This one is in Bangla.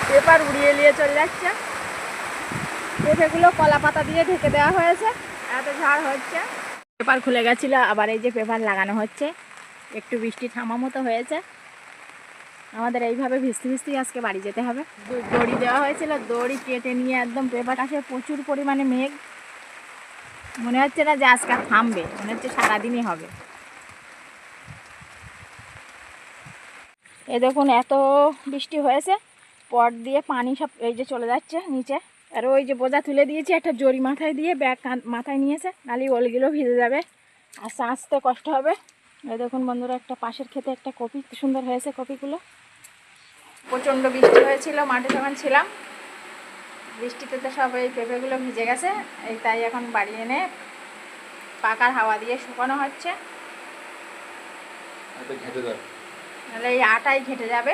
পেপার উড়িয়ে নিয়ে চলে যাচ্ছে। পেঁপেগুলো কলা পাতা দিয়ে ঢেকে দেওয়া হয়েছে, এত ঝাড় হচ্ছে। পেপার খুলে গেছিল, আবার এই যে পেপার লাগানো হচ্ছে। একটু বৃষ্টি থামা মতো হয়েছে। আমাদের এইভাবে ভিজতে ভিজতে আজকে বাড়ি যেতে হবে। দড়ি দেওয়া হয়েছিল, দড়ি কেটে নিয়ে একদম পেপার আসে, প্রচুর পরিমাণে মেঘ। মনে হচ্ছে না যে আজকে থামবে, মনে হচ্ছে সারাদিনই হবে। এই দেখুন এত বৃষ্টি হয়েছে, পট দিয়ে পানি সব এই যে চলে যাচ্ছে নিচে। আর ওই যে বোঝা তুলে দিয়েছি একটা জরি মাথায় দিয়ে, ব্যাগ মাথায় নিয়েছে, নালি ওলগুলো ভিজে যাবে, আস্তে আস্তে কষ্ট হবে। এই দেখুন বন্ধুরা, একটা পাশের ক্ষেতে একটা কপি সুন্দর হয়েছে। কপিগুলো প্রচণ্ড বৃষ্টি হয়েছিল মাঠে যখন ছিলাম, বৃষ্টিতে তো সব এই পেঁপেগুলো ভিজে গেছে। এই তাই এখন বাড়ি এনে পাকার হাওয়া দিয়ে শুকানো হচ্ছে, নাহলে এই আটাই ঘেঁটে যাবে।